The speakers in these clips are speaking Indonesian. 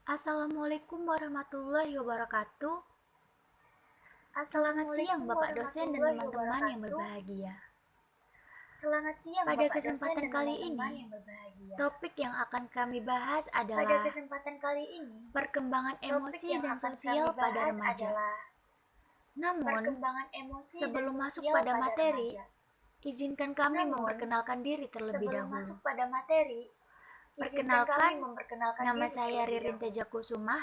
Assalamualaikum warahmatullahi wabarakatuh. Selamat siang Assalamualaikum Bapak dosen dan warahmatullahi teman-teman yang wabarakatuh. berbahagia. Selamat siang Pada Bapak dosen kesempatan dan kali teman-teman ini, yang berbahagia. topik yang akan kami bahas Pada adalah kesempatan kali ini, perkembangan topik emosi yang dan akan sosial kami pada bahas remaja. adalah Namun, perkembangan emosi dan sebelum masuk sosial pada pada materi, remaja. izinkan kami Namun, memperkenalkan diri terlebih sebelum dahulu. masuk pada materi, izinkan Perkenalkan, kami memperkenalkan nama diri saya terlebih Ririn dahulu. Teja Kusumah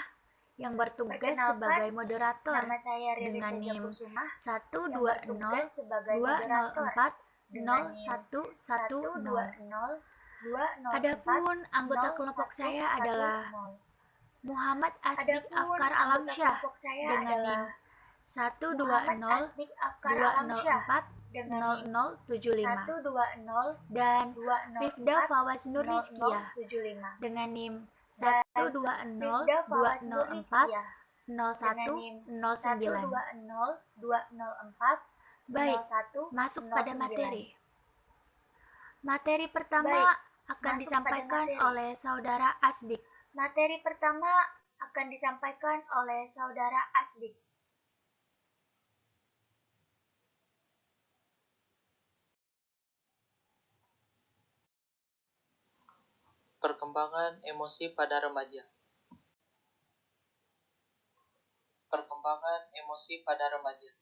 yang bertugas Perkenalkan, sebagai moderator nama saya Ririn dengan Teja NIM Kusumah yang bertugas sebagai 120 moderator 204 dengan NIM 0110. 120 Adapun anggota kelompok saya adalah Muhammad Asbik Afkar Alamsyah dengan NIM 12020400075 dan Rifda Fawaz Nurrizkia dengan NIM 12040040109. Baik, masuk pada materi. Materi pertama akan disampaikan oleh Saudara Asbik. Materi pertama akan disampaikan oleh Saudara Asbik. Perkembangan emosi pada remaja. Perkembangan emosi pada remaja.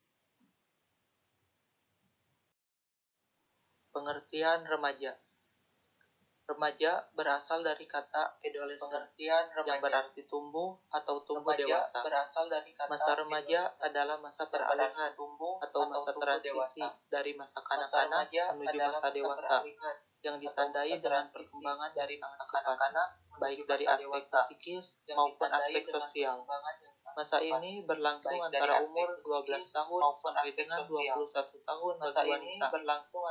Pengertian remaja. Remaja berasal dari kata adolescent yang berarti tumbuh atau tumbuh dewasa. Masa remaja adalah masa peralihan atau masa transisi dari masa kanak-kanak menuju masa dewasa yang ditandai dengan perkembangan yang sangat cepat, baik dari aspek psikis maupun aspek sosial. Masa ini berlangsung antara umur 12 tahun sampai dengan 21 tahun bagi wanita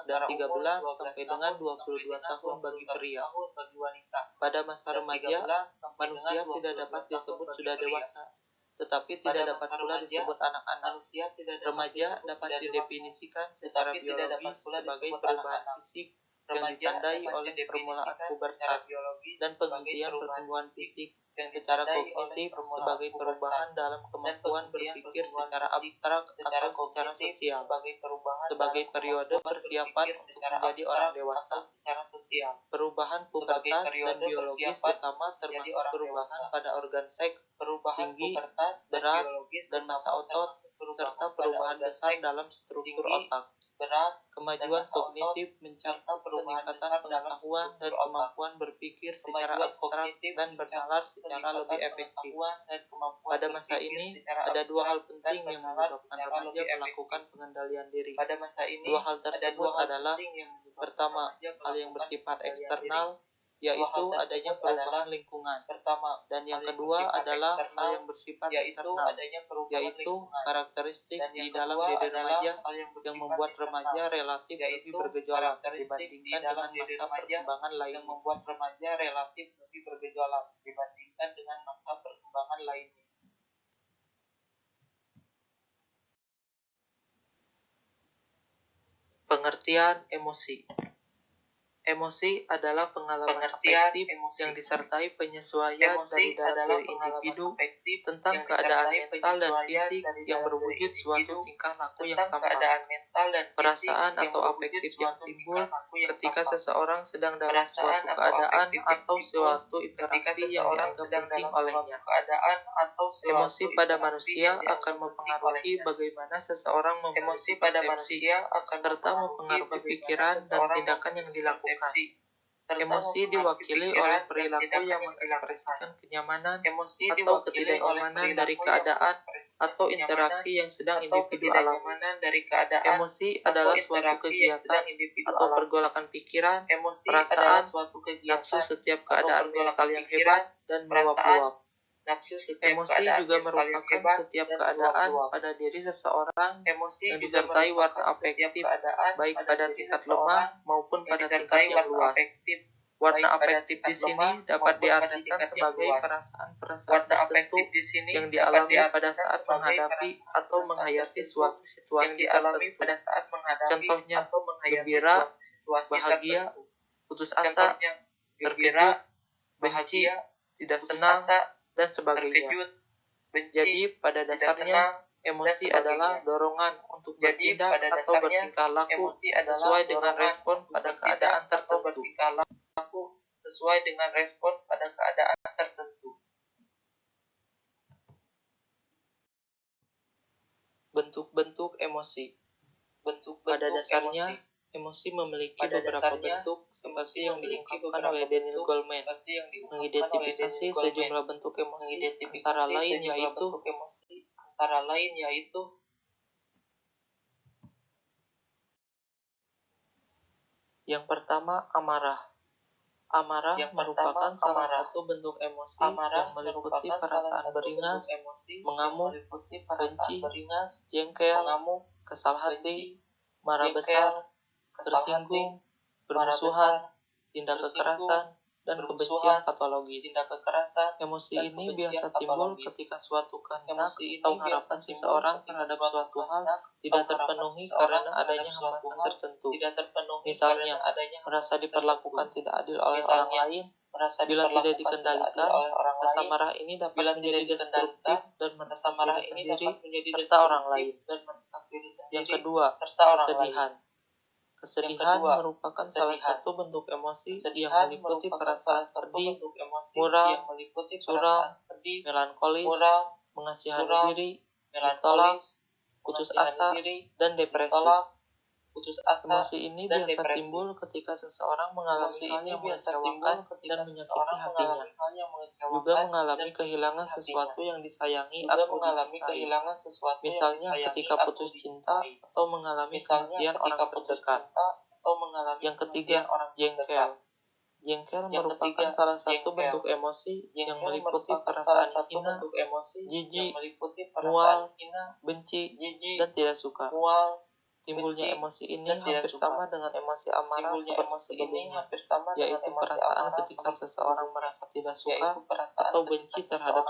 dan 13 sampai dengan 22 tahun bagi pria. Pada masa remaja, manusia tidak dapat disebut sudah dewasa, tetapi tidak dapat pula disebut anak-anak. Remaja dapat didefinisikan secara biologis sebagai perubahan fisik yang ditandai oleh permulaan pubertas dan penghentian pertumbuhan fisik, secara kognitif sebagai perubahan dalam kemampuan berpikir secara abstrak atau secara sosial, sebagai periode persiapan untuk menjadi orang dewasa. Perubahan pubertas dan biologis utama termasuk perubahan pada organ seks, tinggi, berat, dan massa otot, serta perubahan besar dalam struktur otak. Kemajuan kognitif mencakup peningkatan pengetahuan dan kemampuan berpikir secara abstrak dan bernalar secara lebih efektif. Pada masa ini, ada dua hal penting yang menyebabkan remaja melakukan pengendalian diri. Dua hal tersebut adalah: pertama, hal yang bersifat eksternal, yaitu adanya perubahan lingkungan, dan yang kedua adalah hal yang bersifat internal, yaitu karakteristik di dalam diri remaja yang membuat remaja relatif lebih bergejolak dibandingkan dengan masa perkembangan lainnya. Pengertian emosi. Emosi adalah pengalaman afektif yang disertai penyesuaian dari dalam diri individu tentang keadaan mental dan fisik yang berwujud suatu tingkah laku yang tampak. Perasaan atau afektif yang timbul ketika seseorang sedang dalam suatu keadaan atau suatu interaksi yang dianggap penting olehnya. Emosi pada manusia akan mempengaruhi bagaimana seseorang memiliki persepsi serta mempengaruhi pikiran dan tindakan yang dilakukan. Emosi diwakili oleh perilaku yang mengekspresikan kenyamanan atau ketidaknyamanan dari keadaan atau interaksi yang sedang individu alami. Emosi adalah suatu kegiatan atau pergolakan pikiran, perasaan, nafsu setiap keadaan mental yang hebat dan meluap-luap. Emosi juga merupakan setiap keadaan pada diri seseorang yang disertai warna afektif, baik pada tingkat lemah maupun pada tingkat yang luas. Warna afektif di sini dapat diartikan sebagai perasaan-perasaan tertentu yang dialami pada saat menghadapi atau menghayati suatu situasi tertentu. Contohnya, gembira, bahagia, putus asa, terkejut, benci, tidak senang, dan sebagainya. terkejut, benci, Jadi pada tidak dasarnya senang, emosi dan adalah sebagainya. dorongan untuk Jadi, bertindak pada atau dasarnya, bertingkah laku emosi adalah sesuai dengan dorongan respon untuk pada bertindak keadaan atau tertentu. bertingkah laku sesuai dengan respon pada keadaan tertentu. Bentuk-bentuk emosi. Pada dasarnya, emosi memiliki beberapa bentuk seperti yang diungkapkan oleh Daniel Goleman. Mengidentifikasi sejumlah bentuk emosi antara lain yaitu yang pertama, amarah. Amarah merupakan salah satu bentuk emosi yang meliputi perasaan beringas, mengamuk, benci, jengkel, kesal hati, marah besar, tersinggung, bermusuhan, tindak kekerasan, dan kebencian patologis. Emosi ini biasa timbul ketika suatu kehendak atau harapan seseorang terhadap suatu hal tidak terpenuhi karena adanya hambatan tertentu. Misalnya, merasa diperlakukan tidak adil oleh orang lain. Bila tidak dikendalikan, rasa marah ini dapat menjadi destruktif dan merusak diri sendiri serta orang lain. Yang kedua, kesedihan. Kesedihan merupakan salah satu bentuk emosi yang meliputi perasaan sedih, muram, suram, melankolis, mengasihani diri, ditolak, putus asa, dan depresi. Emosi ini biasa timbul ketika seseorang mengalami hal yang mengecewakan dan menyakiti hatinya, juga mengalami kehilangan sesuatu yang disayangi atau dicintai. Misalnya ketika putus cinta atau mengalami kematian orang terdekat. Yang ketiga, jengkel. Jengkel merupakan salah satu bentuk emosi yang meliputi perasaan hina, jijik, mual, benci, dan tidak suka. Timbulnya emosi ini hampir sama dengan emosi amarah seperti sebelumnya, yaitu perasaan ketika seseorang merasa tidak suka atau benci terhadap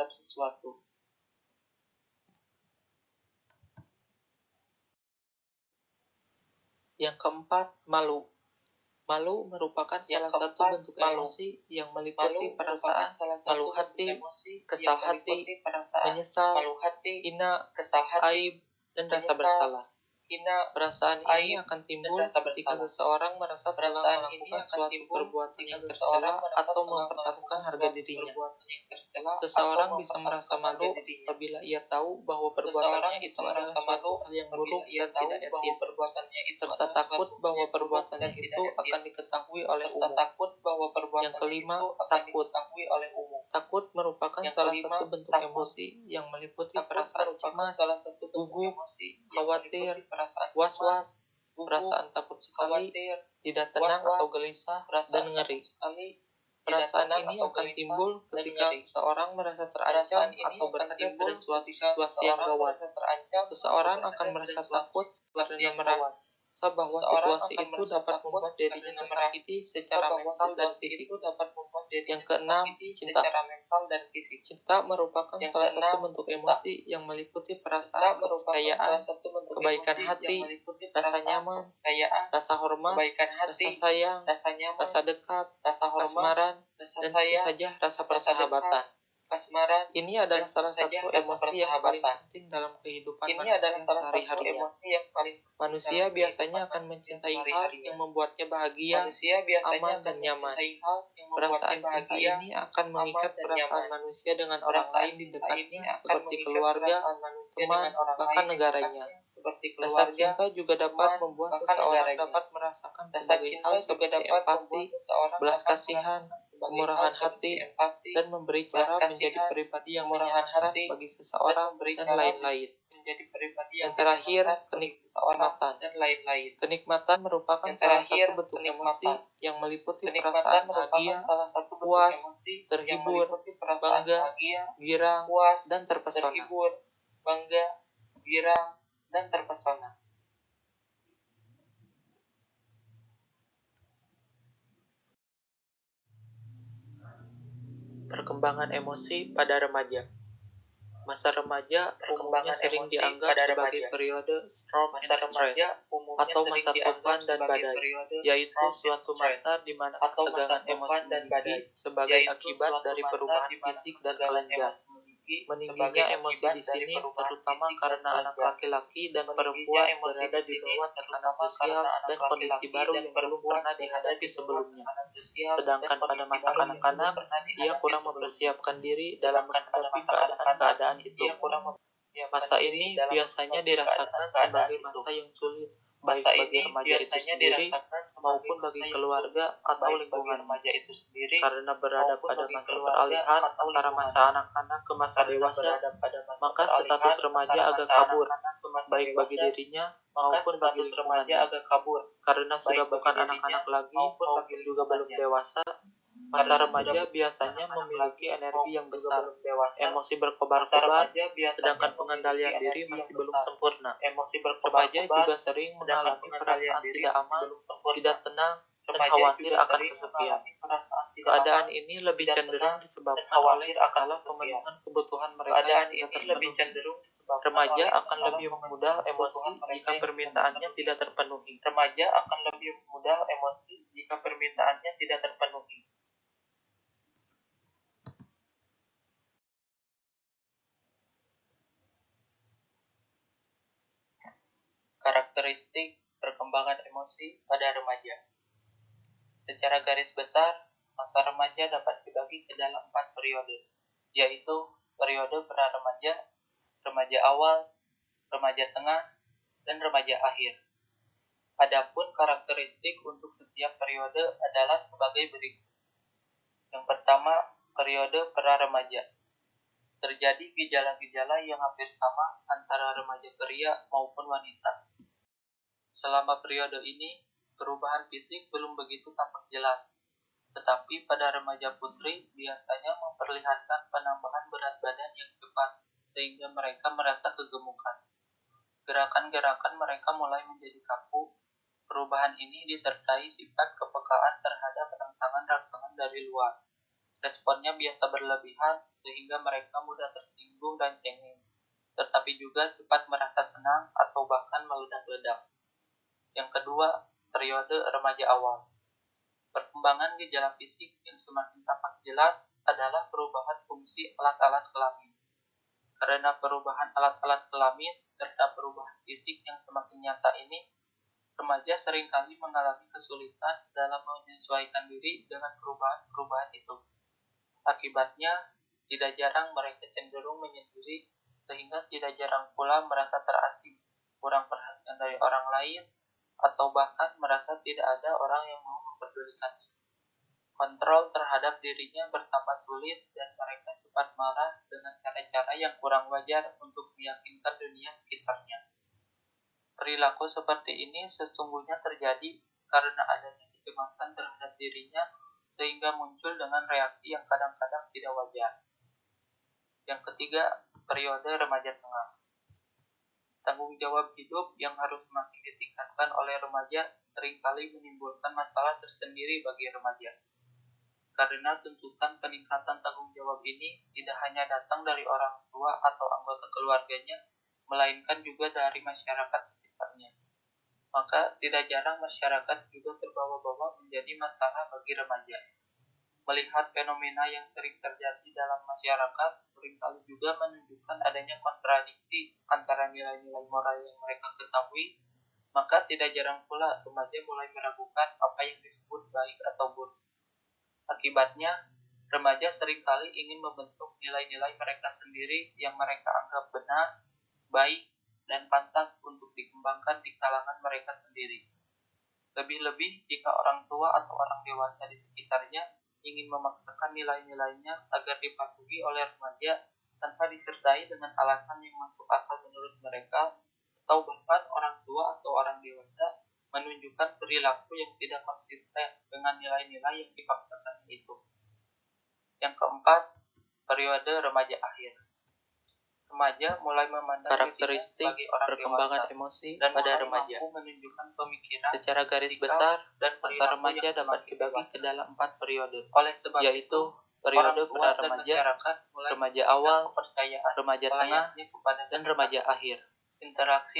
sesuatu. Yang keempat, malu. Malu merupakan salah satu bentuk emosi yang meliputi perasaan malu hati, kesal hati, menyesal, hina, aib, dan rasa bersalah. Perasaan ini akan timbul ketika seseorang merasa telah melakukan suatu perbuatan yang tercela atau mempertaruhkan harga dirinya. Seseorang bisa merasa malu apabila ia tahu bahwa perbuatannya itu adalah suatu hal yang buruk dan tidak etis, serta takut bahwa perbuatannya itu akan diketahui oleh umum. Yang kelima, takut. Takut merupakan salah satu bentuk emosi yang meliputi perasaan cemas, gugup, khawatir, was-was, perasaan takut sekali, tidak tenang atau gelisah, dan ngeri. Perasaan ini akan timbul ketika seseorang merasa terancam atau berada pada suatu situasi yang gawat. Seseorang akan merasa takut karena merasa bahwa situasi itu dapat membuat dirinya tersakiti secara mental dan fisik. Yang keenam, cinta. Cinta merupakan salah satu bentuk emosi yang meliputi perasaan kepercayaan, kebaikan hati, rasa nyaman, rasa hormat, rasa sayang, rasa dekat, kasmaran, dan tentu saja rasa persahabatan. Ini adalah salah satu emosi yang paling penting dalam kehidupan manusia sehari-harinya. Manusia biasanya akan mencintai hal yang membuatnya bahagia, aman, dan nyaman. Perasaan cinta ini akan mengikat perasaan manusia dengan orang lain di dekatnya seperti keluarga, teman, bahkan negaranya. Rasa cinta juga dapat membuat seseorang dapat merasakan berbagai hal seperti empati, belas kasihan, kemurahan hati, dan memberi cara menjadi pribadi yang menyenangkan bagi seseorang, dan lain-lain. Yang terakhir, kenikmatan. Kenikmatan merupakan salah satu bentuk emosi yang meliputi perasaan bahagia, puas, terhibur, bangga, girang, dan terpesona. Perkembangan emosi pada remaja. Masa remaja umumnya sering dianggap sebagai periode storm and stress atau masa tufan dan badai, yaitu suatu masa di mana ketegangan emosi meninggi sebagai akibat dari perubahan fisik dan kelenjar. Meningginya emosi di sini terutama karena anak laki-laki dan perempuan berada di bawah tekanan sosial dan kondisi baru yang belum pernah dihadapi sebelumnya. Sedangkan pada masa kanak-kanak, ia kurang mempersiapkan diri dalam menghadapi keadaan-keadaan itu. Masa ini biasanya dirasakan sebagai masa yang sulit, baik bagi remaja itu sendiri maupun bagi keluarga atau lingkungan, karena berada pada masa peralihan antara masa anak-anak ke masa dewasa, maka status remaja agak kabur, baik bagi dirinya maupun bagi lingkungannya. Karena sudah bukan anak-anak lagi maupun juga belum dewasa, masa remaja biasanya memiliki energi yang besar, emosi berkobar-kobar, sedangkan pengendalian diri masih belum sempurna. Remaja juga sering mengalami perasaan tidak aman, tidak tenang, dan khawatir akan kesepian. Keadaan ini lebih cenderung disebabkan oleh masalah pemenuhan kebutuhan mereka yang tidak terpenuhi. Remaja akan lebih mudah emosi jika permintaannya tidak terpenuhi. Karakteristik perkembangan emosi pada remaja. Secara garis besar, masa remaja dapat dibagi ke dalam 4 periode, yaitu periode pra-remaja, remaja awal, remaja tengah, dan remaja akhir. Adapun karakteristik untuk setiap periode adalah sebagai berikut. Yang pertama, periode pra-remaja. Terjadi gejala-gejala yang hampir sama antara remaja pria maupun wanita. Selama periode ini, perubahan fisik belum begitu tampak jelas, tetapi pada remaja putri biasanya memperlihatkan penambahan berat badan yang cepat, sehingga mereka merasa kegemukan. Gerakan-gerakan mereka mulai menjadi kaku. Perubahan ini disertai sifat kepekaan terhadap rangsangan-rangsangan dari luar. Responnya biasa berlebihan, sehingga mereka mudah tersinggung dan cengeng, tetapi juga cepat merasa senang atau bahkan meledak-ledak. Yang kedua, periode remaja awal. Perkembangan gejala fisik yang semakin tampak jelas adalah perubahan fungsi alat-alat kelamin. Karena perubahan alat-alat kelamin serta perubahan fisik yang semakin nyata ini, remaja seringkali mengalami kesulitan dalam menyesuaikan diri dengan perubahan-perubahan itu. Akibatnya, tidak jarang mereka cenderung menyendiri, sehingga tidak jarang pula merasa terasing, kurang perhatian dari orang lain, atau bahkan merasa tidak ada orang yang mau memperdulikannya. Kontrol terhadap dirinya bertambah sulit dan mereka cepat marah dengan cara-cara yang kurang wajar untuk meyakinkan dunia sekitarnya. Perilaku seperti ini sesungguhnya terjadi karena adanya kecemasan terhadap dirinya, sehingga muncul dengan reaksi yang kadang-kadang tidak wajar. Yang ketiga, periode remaja tengah. Tanggung jawab hidup yang harus semakin ditingkatkan oleh remaja seringkali menimbulkan masalah tersendiri bagi remaja. Karena tuntutan peningkatan tanggung jawab ini tidak hanya datang dari orang tua atau anggota keluarganya, melainkan juga dari masyarakat sekitarnya. Maka tidak jarang masyarakat juga terbawa-bawa menjadi masalah bagi remaja. Melihat fenomena yang sering terjadi dalam masyarakat seringkali juga menunjukkan adanya kontradiksi antara nilai-nilai moral yang mereka ketahui, maka tidak jarang pula remaja mulai meragukan apa yang disebut baik atau buruk. Akibatnya, remaja seringkali ingin membentuk nilai-nilai mereka sendiri yang mereka anggap benar, baik, dan pantas untuk dikembangkan di kalangan mereka sendiri. Lebih-lebih jika orang tua atau orang dewasa di sekitarnya ingin memaksakan nilai-nilainya agar dipatuhi oleh remaja tanpa disertai dengan alasan yang masuk akal menurut mereka, atau bahkan orang tua atau orang dewasa menunjukkan perilaku yang tidak konsisten dengan nilai-nilai yang dipaksakan itu. Yang keempat, periode remaja akhir. Remaja mulai memandang karakteristik perkembangan emosi pada remaja. Secara garis besar, masa remaja dapat dibagi ke dalam 4 periode, yaitu Periode pada remaja, remaja awal, remaja tengah, dan remaja akhir.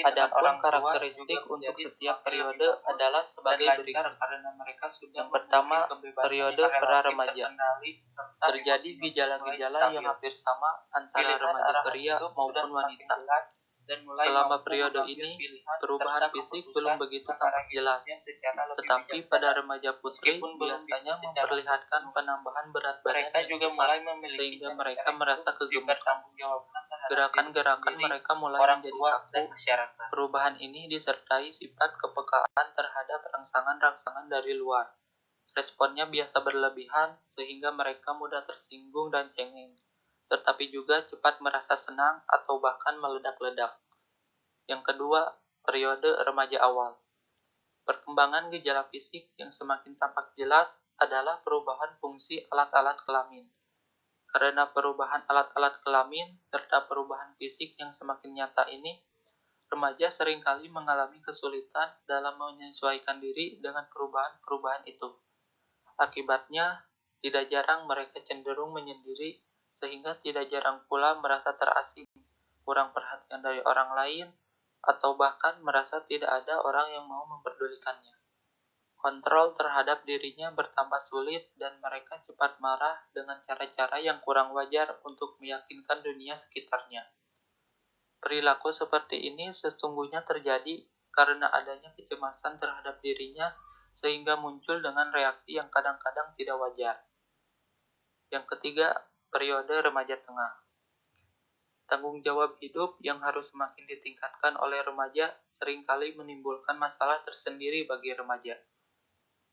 Adapun karakteristik untuk setiap periode adalah sebagai berikut. Yang pertama, periode pra-remaja. Terjadi gejala-gejala yang hampir sama antara remaja pria maupun wanita. Selama periode ini, perubahan fisik belum begitu tampak jelas, tetapi pada remaja putri biasanya memperlihatkan penambahan berat badan yang cepat, sehingga mereka merasa kegemukan. Gerakan-gerakan mereka mulai menjadi kaku. Perubahan ini disertai sifat kepekaan terhadap rangsangan-rangsangan dari luar. Responnya biasa berlebihan, sehingga mereka mudah tersinggung dan cengeng, tetapi juga cepat merasa senang atau bahkan meledak-ledak. Yang kedua, periode remaja awal. Perkembangan gejala fisik yang semakin tampak jelas adalah perubahan fungsi alat-alat kelamin. Karena perubahan alat-alat kelamin serta perubahan fisik yang semakin nyata ini, remaja seringkali mengalami kesulitan dalam menyesuaikan diri dengan perubahan-perubahan itu. Akibatnya, tidak jarang mereka cenderung menyendiri, sehingga tidak jarang pula merasa terasing, kurang perhatian dari orang lain, atau bahkan merasa tidak ada orang yang mau memperdulikannya. Kontrol terhadap dirinya bertambah sulit dan mereka cepat marah dengan cara-cara yang kurang wajar untuk meyakinkan dunia sekitarnya. Perilaku seperti ini sesungguhnya terjadi karena adanya kecemasan terhadap dirinya sehingga muncul dengan reaksi yang kadang-kadang tidak wajar. Yang ketiga, periode remaja tengah. Tanggung jawab hidup yang harus semakin ditingkatkan oleh remaja seringkali menimbulkan masalah tersendiri bagi remaja.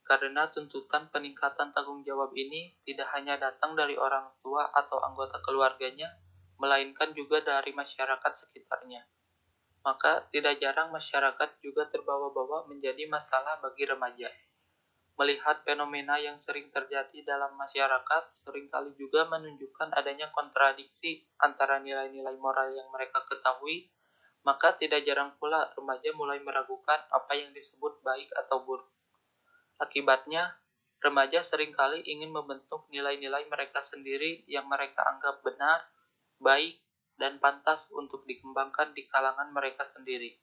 Karena tuntutan peningkatan tanggung jawab ini tidak hanya datang dari orang tua atau anggota keluarganya, melainkan juga dari masyarakat sekitarnya. Maka tidak jarang masyarakat juga terbawa-bawa menjadi masalah bagi remaja. Melihat fenomena yang sering terjadi dalam masyarakat seringkali juga menunjukkan adanya kontradiksi antara nilai-nilai moral yang mereka ketahui, maka tidak jarang pula remaja mulai meragukan apa yang disebut baik atau buruk. Akibatnya, remaja seringkali ingin membentuk nilai-nilai mereka sendiri yang mereka anggap benar, baik, dan pantas untuk dikembangkan di kalangan mereka sendiri.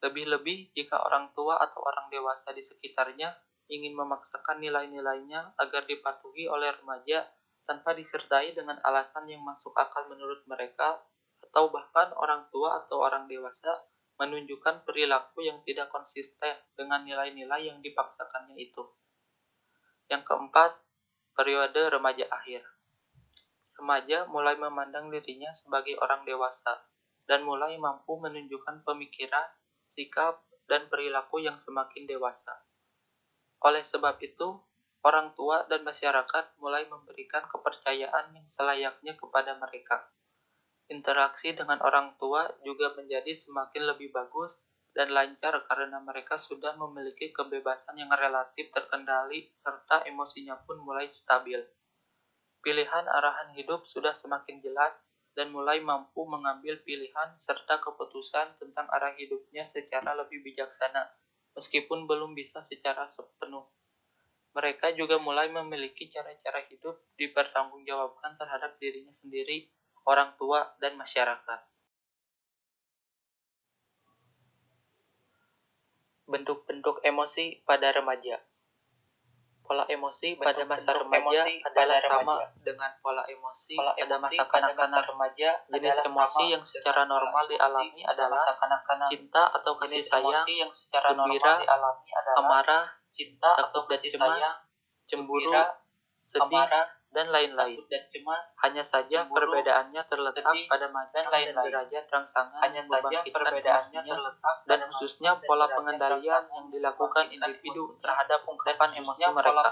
Lebih-lebih jika orang tua atau orang dewasa di sekitarnya ingin memaksakan nilai-nilainya agar dipatuhi oleh remaja tanpa disertai dengan alasan yang masuk akal menurut mereka, atau bahkan orang tua atau orang dewasa menunjukkan perilaku yang tidak konsisten dengan nilai-nilai yang dipaksakannya itu. Yang keempat, periode remaja akhir. Remaja mulai memandang dirinya sebagai orang dewasa dan mulai mampu menunjukkan pemikiran, sikap, dan perilaku yang semakin dewasa. Oleh sebab itu, orang tua dan masyarakat mulai memberikan kepercayaan yang selayaknya kepada mereka. Interaksi dengan orang tua juga menjadi semakin lebih bagus dan lancar karena mereka sudah memiliki kebebasan yang relatif terkendali serta emosinya pun mulai stabil. Pilihan arahan hidup sudah semakin jelas dan mulai mampu mengambil pilihan serta keputusan tentang arah hidupnya secara lebih bijaksana, meskipun belum bisa secara sepenuh. Mereka juga mulai memiliki cara-cara hidup dipertanggungjawabkan terhadap dirinya sendiri, orang tua, dan masyarakat. Bentuk-bentuk emosi pada remaja. Pola emosi pada masa remaja adalah sama dengan pola emosi pada masa kanak-kanak. Jenis emosi yang secara normal dialami adalah cinta atau kasih sayang, gembira, amarah, takut dan cemas, cemburu, sedih, dan lain-lain. Hanya saja perbedaannya terletak pada macam dan derajat rangsangan yang membangkitkan emosinya, dan khususnya pola pengendalian yang dilakukan individu terhadap ungkapan emosi mereka.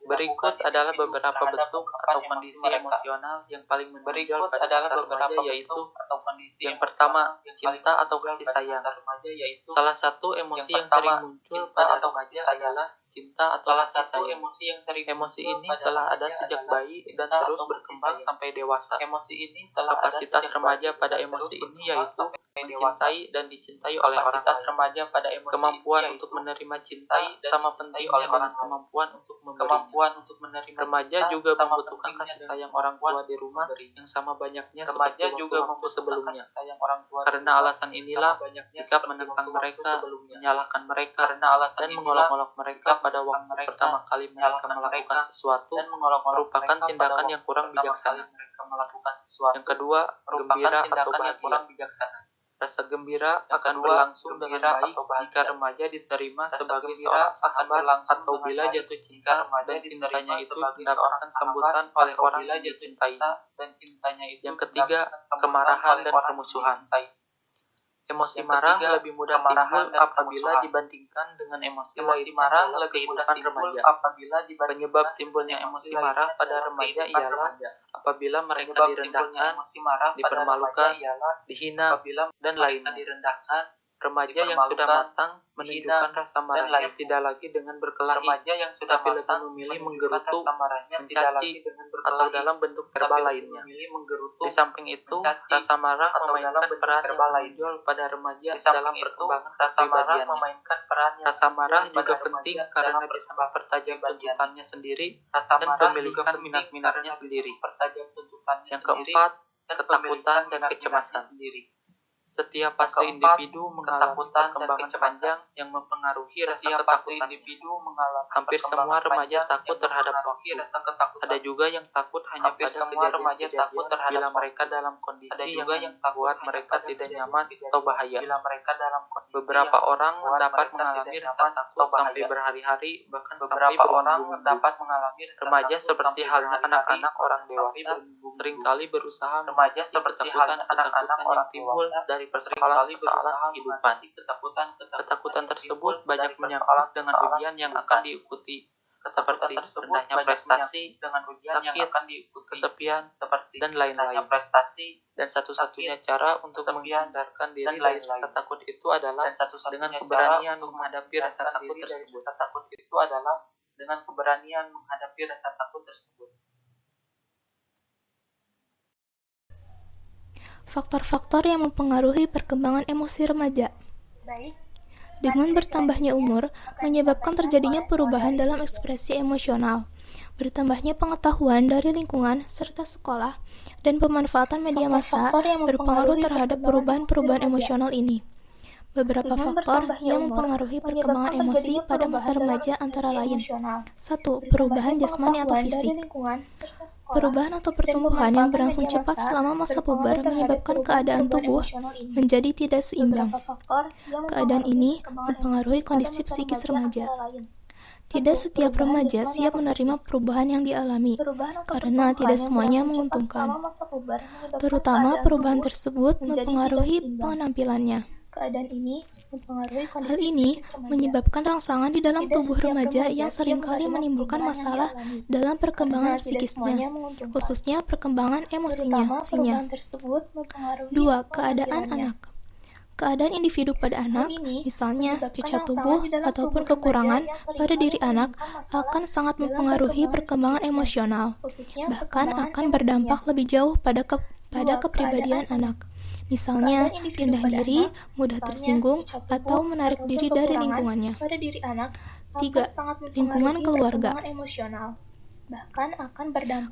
Berikut adalah beberapa bentuk atau kondisi emosional yang paling menonjol pada masa remaja, yaitu yang pertama, cinta atau kasih sayang. Salah satu emosi yang sering muncul pada remaja adalah cinta atau kasih sayang. Emosi ini telah ada sejak bayi dan terus berkembang sampai dewasa. Kapasitas remaja pada emosi ini yaitu mencintai dan dicintai oleh orang lain. Remaja pada emosi kemampuan untuk menerima cinta sama pentingnya dengan kemampuan untuk memberinya. Remaja juga membutuhkan kasih sayang orang tua di rumah yang sama banyaknya seperti waktu sebelumnya. Karena alasan inilah sikap menentang mereka, menyalahkan mereka, dan mengolok-olok mereka pada waktu pertama kali mereka melakukan sesuatu merupakan tindakan yang kurang bijaksana. Yang kedua, gembira atau bahagia. Rasa gembira akan berlangsung dengan baik jika remaja diterima sebagai seorang sahabat atau bila jatuh cinta dan cintanya itu mendapatkan sambutan oleh orang yang dicintai. Yang ketiga, kemarahan dan permusuhan. Emosi marah lebih mudah timbul apabila dibandingkan dengan emosi marah lebih mudah remaja. Penyebab timbulnya emosi marah pada remaja ialah apabila mereka direndahkan, dipermalukan, dihina, dan lainnya. Remaja yang sudah matang menunjukkan rasa marahnya tidak lagi dengan berkelahi, tapi lebih memilih menggerutu, mencaci, atau dalam bentuk verbal lainnya. Di samping itu, rasa marah memainkan peran yang menonjol pada remaja dalam perkembangan kepribadiannya. Rasa marah juga penting karena bisa mempertajam tuntutannya sendiri dan pemilikan minat-minatnya sendiri. Yang keempat, ketakutan dan kecemasan. Setiap fase individu mengalami perkembangan panjang yang mempengaruhi rasa ketakutan. Hampir semua remaja takut terhadap waktu. Ada juga yang takut hanya pada kejadian-kejadian bila mereka dalam kondisi yang membuat mereka tidak nyaman atau bahaya. Beberapa orang dapat mengalami rasa takut sampai berhari-hari, bahkan sampai berminggu-minggu. Remaja seperti halnya anak-anak orang dewasa seringkali berusaha mengatasi ketakutan yang timbul dari persoalan-persoalan kehidupan. Ketakutan tersebut banyak menyangkut dengan ujian yang akan diikuti, seperti rendahnya prestasi, sakit, kesepian, dan lain-lain. Dan satu-satunya cara untuk menghindarkan diri dari rasa takut itu adalah dengan keberanian menghadapi rasa takut tersebut. Faktor-faktor yang mempengaruhi perkembangan emosi remaja. Baik, Dengan bertambahnya umur, menyebabkan terjadinya perubahan dalam ekspresi emosional, bertambahnya pengetahuan dari lingkungan serta sekolah, dan pemanfaatan media massa berpengaruh terhadap perubahan-perubahan emosional ini. Beberapa faktor yang mempengaruhi perkembangan emosi pada masa remaja antara lain: 1. Perubahan jasmani atau fisik. Perubahan atau pertumbuhan yang berlangsung cepat selama masa puber menyebabkan keadaan tubuh menjadi tidak seimbang. Keadaan ini mempengaruhi kondisi psikis remaja. Tidak setiap remaja siap menerima perubahan yang dialami, karena tidak semuanya menguntungkan. Terutama perubahan tersebut mempengaruhi penampilannya. Hal ini menyebabkan rangsangan di dalam tubuh remaja yang seringkali menimbulkan masalah dalam perkembangan psikisnya, khususnya perkembangan emosinya. 2. Keadaan anak. Keadaan individu pada anak, misalnya cacat tubuh ataupun kekurangan pada diri anak, akan sangat mempengaruhi perkembangan emosional, bahkan akan berdampak lebih jauh pada kepribadian anak. Misalnya, rendah diri, mudah tersinggung, atau menarik diri dari lingkungannya. 3. Lingkungan keluarga.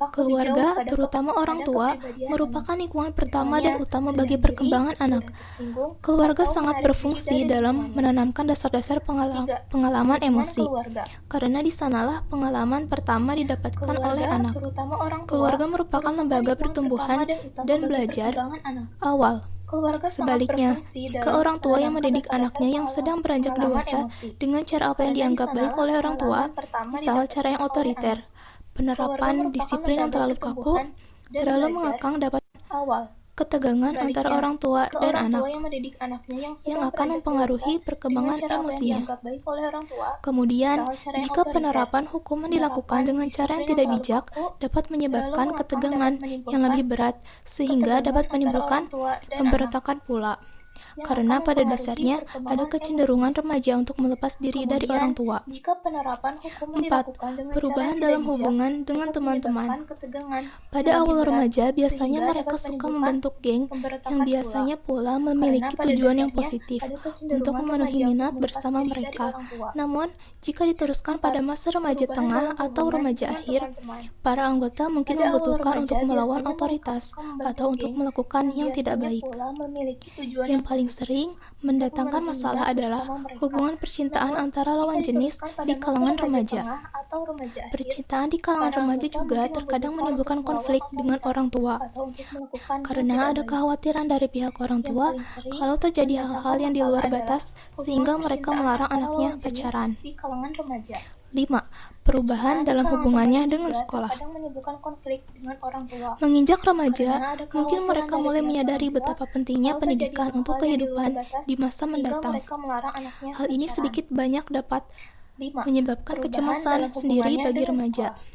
Keluarga, terutama orang tua, merupakan lingkungan pertama dan utama bagi perkembangan anak. Keluarga sangat berfungsi dalam menanamkan dasar-dasar pengalaman emosi, karena di sanalah pengalaman pertama didapatkan oleh anak. Keluarga merupakan lembaga pertumbuhan dan belajar awal. Sebaliknya, jika orang tua yang mendidik anaknya yang sedang beranjak dewasa dengan cara apa yang dianggap baik oleh orang tua, misal cara yang otoriter, penerapan disiplin yang terlalu kaku, terlalu mengekang dapat ketegangan antara orang tua dan anak yang akan mempengaruhi perkembangan emosinya. Kemudian, jika penerapan hukuman dilakukan dengan cara yang tidak bijak, dapat menyebabkan ketegangan yang lebih berat, sehingga dapat menimbulkan pemberontakan pula. karena pada dasarnya ada kecenderungan remaja untuk melepas diri dari orang tua. Jika penerapan hukum 4. dilakukan dengan Perubahan cara dalam tidak bijak, hubungan dengan dapat teman-teman. menyebabkan ketegangan Pada yang awal lebih berat, remaja, biasanya sehingga mereka dapat suka menimbulkan membentuk geng pemberontakan yang pula. biasanya pula Karena memiliki pada tujuan yang dasarnya positif ada kecenderungan untuk memenuhi remaja minat untuk melepas bersama diri dari mereka. orang tua. Namun, jika diteruskan pada masa remaja Perubahan tengah dalam atau hubungan remaja dengan akhir, teman-teman. para anggota mungkin Pada awal membutuhkan remaja, untuk melawan biasanya otoritas mereka suka membentuk atau untuk geng melakukan yang tidak biasanya baik. pula memiliki tujuan Yang paling positif. sering mendatangkan memenuhi masalah minat adalah bersama mereka. hubungan percintaan Namun, antara jika lawan jenis diteruskan pada di masa kalangan remaja remaja. tengah atau remaja akhir, Percintaan di kalangan para remaja anggota juga mungkin terkadang membutuhkan menimbulkan untuk konflik melawan dengan otoritas orang tua, atau untuk melakukan yang karena tidak ada baik. kekhawatiran dari pihak orang Yang tua paling sering kalau terjadi hal-hal yang di luar mendatangkan batas masalah adalah sehingga hubungan mereka percintaan melarang antara anaknya lawan jenis pacaran. di kalangan remaja. 5. Perubahan Percintaan dalam di kalangan hubungannya remaja dengan juga sekolah. terkadang menimbulkan konflik dengan orang tua. Menginjak Karena remaja, ada mungkin kekhawatiran mereka dari mulai pihak menyadari orang tua betapa pentingnya kalau terjadi pendidikan untuk hal-hal yang di luar kehidupan batas, di masa sehingga mendatang. mereka melarang anaknya Hal ini pacaran. sedikit banyak dapat 5. menyebabkan Perubahan kecemasan dalam sendiri hubungannya bagi dengan remaja. sekolah.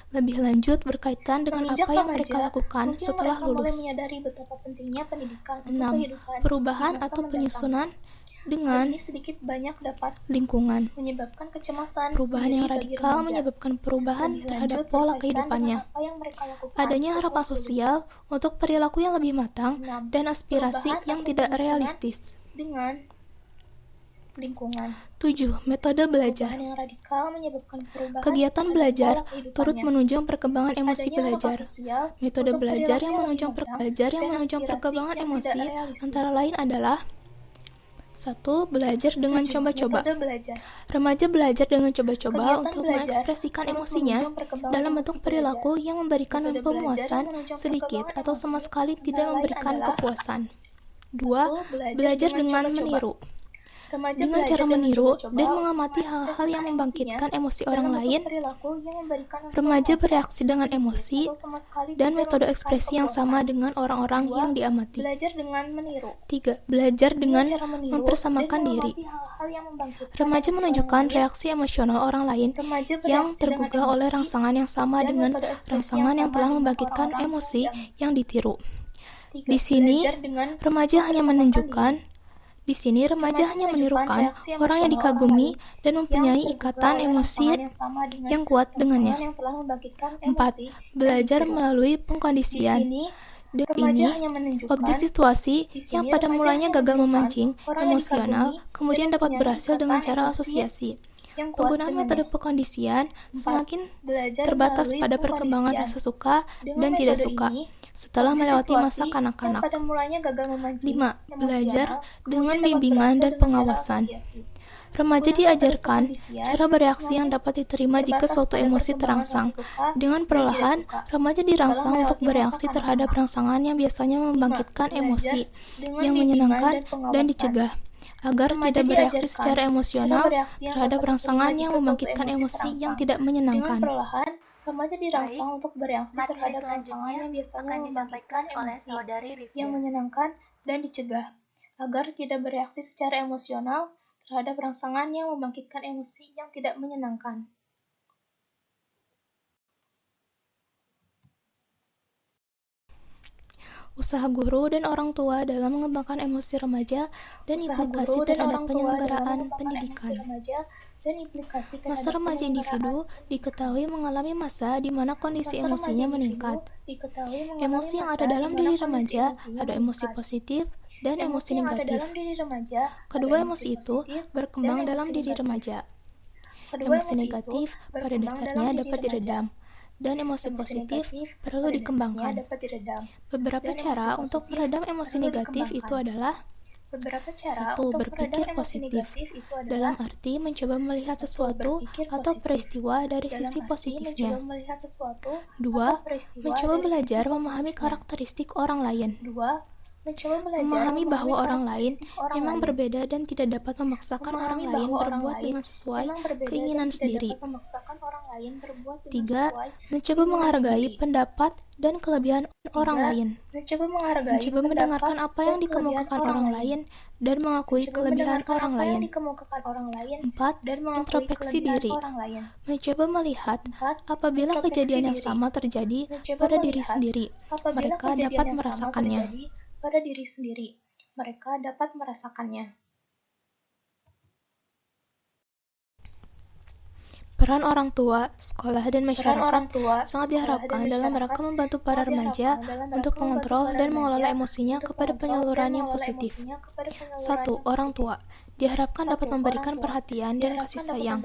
Lebih lanjut berkaitan dengan Menginjak apa yang mereka remaja, lakukan mungkin setelah mereka mulai lulus. menyadari betapa pentingnya pendidikan untuk 6. kehidupan Perubahan di masa atau mendatang. penyusunan Hal dengan ini sedikit banyak dapat lingkungan. menyebabkan kecemasan Perubahan yang sendiri bagi radikal remaja. menyebabkan perubahan Lebih terhadap lanjut, pola berkaitan kehidupannya. dengan apa yang mereka lakukan Adanya setelah harapan lulus. sosial untuk perilaku yang lebih matang 6. dan aspirasi Perubahan yang atau tidak penyusunan realistis. dengan lingkungan. 7. Metode belajar. Perubahan yang radikal menyebabkan perubahan Kegiatan terhadap belajar pola kehidupannya. turut menunjang perkembangan emosi Adanya harapan belajar. sosial Metode untuk belajar perilaku yang menunjang lebih matang belajar yang dan menunjang aspirasi perkembangan yang emosi tidak realistis. antara lain adalah 1. Belajar dengan 7. coba-coba. Metode belajar. Remaja belajar dengan coba-coba Kegiatan untuk belajar mengekspresikan turut emosinya menunjang perkembangan dalam emosi bentuk belajar. perilaku yang memberikan Metode belajar pemuasan yang menunjang sedikit perkembangan atau sama emosi sekali antara tidak lain memberikan adalah kepuasan. 2. 1. Belajar dengan coba-coba. meniru. Remaja Dengan belajar cara dengan meniru coba-coba dan untuk mengamati hal-hal mengekspresikan yang membangkitkan emosinya emosi dalam orang bentuk lain, perilaku yang memberikan remaja kepuasan bereaksi dengan sedikit emosi atau sama sekali dan tidak metode memberikan ekspresi yang kepuasan. sama dengan orang-orang 2. yang diamati. Belajar dengan meniru. 3. Belajar dengan cara meniru mempersamakan dan diri. mengamati hal-hal yang membangkitkan Remaja emosi menunjukkan orang lain. reaksi emosional orang lain Remaja yang bereaksi dengan tergugah emosi oleh rangsangan yang sama dan dengan metode ekspresi rangsangan yang sama telah dengan membangkitkan orang-orang emosi yang yang ditiru. 3. Di sini, Belajar dengan remaja hanya mempersamakan menunjukkan diri. Di sini remaja Remaja hanya menunjukkan menirukan reaksi orang yang emosional dikagumi orang dan mempunyai yang tergugah ikatan oleh emosi rangsangan yang sama dengan yang kuat rangsangan dengannya. yang telah membangkitkan 4. emosi Belajar yang ditiru. melalui Di pengkondisian. sini, Dan remaja ini hanya menunjukkan objek situasi di sini yang pada remaja mulanya hanya gagal menunjukkan memancing orang yang emosional, dikagumi kemudian dan dapat mempunyai berhasil dengan ikatan cara emosi asosiasi. yang kuat Penggunaan dengannya. metode pengkondisian 4. semakin Belajar terbatas melalui pada perkembangan pengkondisian. rasa suka Dengan dan tidak metode suka ini, setelah objek melewati masa situasi yang kanak-kanak. pada mulanya gagal memancing 5. emosional, Belajar dengan kemudian dapat bimbingan berhasil dan dengan cara pengawasan. asosiasi. Remaja Penggunaan diajarkan metode pengkondisian cara bereaksi yang semakin dapat diterima jika terbatas suatu pada emosi perkembangan terangsang. rasa suka Dengan dan perlahan, tidak suka. remaja Setelah dirangsang untuk melewati masa bereaksi terhadap kanak-kanak. rangsangan yang biasanya 5. membangkitkan emosi Belajar dengan yang bimbingan menyenangkan dan dan pengawasan. dicegah, agar Remaja tidak bereaksi diajarkan secara emosional cara bereaksi yang terhadap dapat rangsangan diterima yang jika suatu membangkitkan emosi emosi yang terangsang. tidak Dengan menyenangkan. perlahan, remaja dirangsang untuk bereaksi Materi terhadap rangsangan selanjutnya yang biasanya akan disampaikan membangkitkan oleh emosi saudari yang Rifda. menyenangkan dan dicegah, agar tidak bereaksi secara emosional terhadap rangsangan yang membangkitkan emosi yang tidak menyenangkan. Usaha guru dan orang tua dalam mengembangkan emosi remaja dan Usaha implikasi guru dan terhadap orang tua dalam penyelenggaraan mengembangkan pendidikan. emosi remaja dan implikasi Masa terhadap remaja penyelenggaraan individu diketahui mengalami masa di mana kondisi Masa emosinya remaja meningkat. individu diketahui mengalami Emosi yang masa ada di dalam mana diri kondisi remaja emosinya ada emosi meningkat. positif dan emosi yang ada negatif. dalam diri remaja Kedua ada emosi itu positif berkembang dan dalam emosi diri negatif. remaja. Kedua Emosi emosi negatif itu pada berkembang dasarnya dalam diri dapat remaja. diredam, dan emosi Emosi positif negatif perlu pada dikembangkan. dasarnya dapat diredam. Beberapa dan cara emosi untuk positif meredam emosi perlu negatif itu dikembangkan. adalah Beberapa cara 1. untuk Berpikir meredam emosi positif. negatif itu Dalam adalah arti mencoba melihat 1. sesuatu Berpikir atau positif. peristiwa dari Dalam sisi arti positifnya. mencoba melihat sesuatu 2. atau peristiwa Mencoba dari belajar sisi memahami positifnya. karakteristik orang lain. 2. Mencoba belajar Memahami bahwa orang lain karakteristik orang memang lain. berbeda dan tidak dapat memaksakan orang Memahami lain bahwa orang berbuat lain dengan sesuai memang berbeda keinginan dan tidak sendiri. dapat memaksakan orang lain berbuat dengan 3. sesuai Mencoba keinginan menghargai sendiri. pendapat dan kelebihan orang 3. lain. Mencoba menghargai Mencoba pendapat mendengarkan apa yang dan kelebihan dikemukakan orang lain dan mengakui Mencoba kelebihan mendengarkan orang apa yang lain. dikemukakan orang lain 4. dan mengakui Introspeksi kelebihan diri. orang lain. Mencoba melihat 4. apabila Introspeksi kejadian yang diri. sama terjadi Mencoba pada diri melihat sendiri, apabila mereka kejadian dapat yang sama merasakannya. terjadi pada diri sendiri. mereka dapat merasakannya. Peran orang tua, sekolah, dan masyarakat sangat diharapkan dalam rangka membantu para remaja untuk mengontrol dan mengelola emosinya kepada penyaluran yang positif. 1. Orang tua diharapkan dapat memberikan perhatian dan kasih sayang,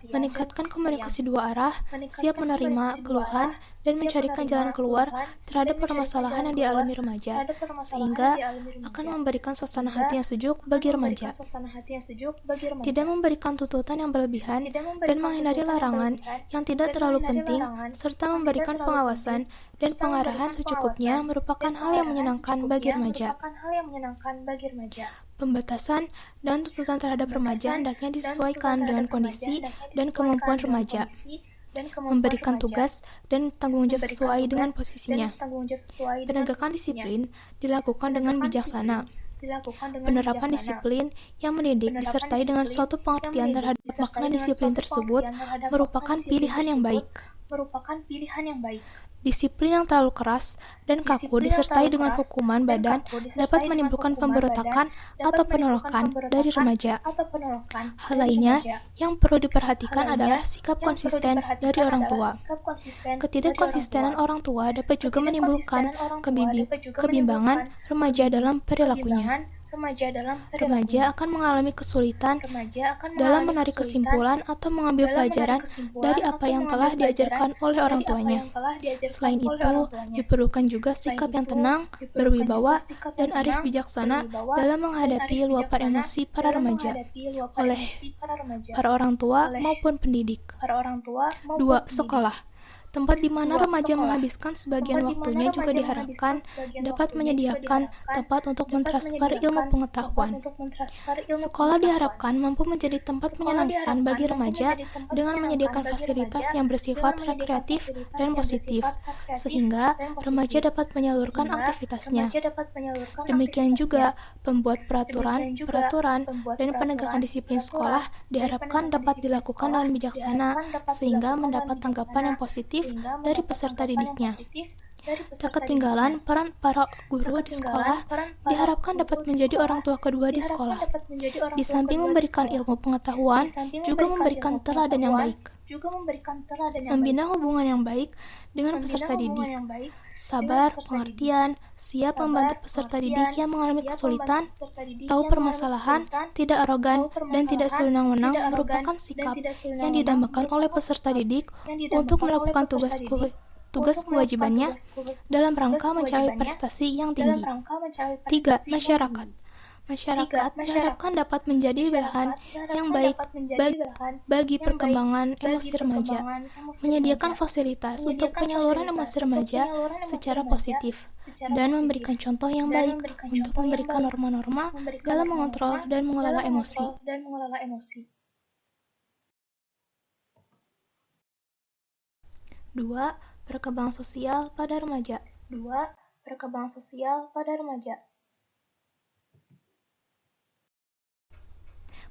meningkatkan komunikasi dua arah, siap menerima keluhan, dan mencarikan jalan keluar terhadap permasalahan yang dialami remaja, sehingga akan memberikan suasana hati yang sejuk bagi remaja. Tidak memberikan tuntutan yang berlebihan dan menghindari larangan yang tidak terlalu penting, serta memberikan pengawasan dan pengarahan secukupnya merupakan hal yang menyenangkan bagi remaja. Pembatasan dan tuntutan terhadap remaja hendaknya disesuaikan dengan kondisi dan kemampuan remaja. Memberikan tugas dan tanggung jawab sesuai dengan posisinya. Penegakan disiplin dilakukan dengan bijaksana. Penerapan disiplin yang mendidik disertai dengan suatu pengertian terhadap makna disiplin tersebut merupakan pilihan yang baik. Disiplin yang terlalu keras dan kaku disertai dengan hukuman badan dapat menimbulkan pemberontakan atau penolakan dari remaja. Hal lainnya yang perlu diperhatikan adalah sikap konsisten dari orang tua. Ketidakkonsistenan orang tua dapat juga menimbulkan kebimbangan remaja dalam perilakunya. Remaja akan mengalami kesulitan dalam menarik kesimpulan atau mengambil pelajaran dari apa yang telah diajarkan oleh orang tuanya. Selain itu, diperlukan juga sikap yang tenang, berwibawa, dan arif bijaksana dalam menghadapi luapan emosi para remaja oleh para orang tua maupun pendidik. 2. Sekolah. Tempat di mana remaja menghabiskan sebagian waktunya juga diharapkan dapat menyediakan tempat untuk mentransfer ilmu pengetahuan. Sekolah diharapkan mampu menjadi tempat menyenangkan bagi remaja dengan menyediakan fasilitas yang bersifat rekreatif dan positif, sehingga remaja dapat menyalurkan aktivitasnya. Demikian juga, pembuat peraturan, dan penegakan disiplin sekolah diharapkan dapat dilakukan dengan bijaksana, sehingga mendapat tanggapan yang positif dari peserta didiknya. Tak ketinggalan, peran para guru di sekolah diharapkan dapat menjadi orang tua kedua di sekolah. Di samping memberikan ilmu pengetahuan, juga memberikan teladan yang baik. Membina hubungan yang baik dengan peserta didik. Sabar, pengertian, siap membantu peserta didik yang mengalami kesulitan, tahu permasalahan, tidak arogan, dan tidak sewenang-wenang merupakan sikap yang didambakan oleh peserta didik untuk melakukan tugas kewajibannya dalam rangka mencapai prestasi yang tinggi. 3. Masyarakat. Masyarakat diharapkan dapat menjadi belahan yang baik bagi perkembangan emosi remaja, menyediakan fasilitas untuk penyaluran emosi remaja secara positif, dan memberikan contoh yang baik untuk memberikan norma-norma dalam mengontrol dan mengelola emosi. 2. Perkembangan sosial pada remaja.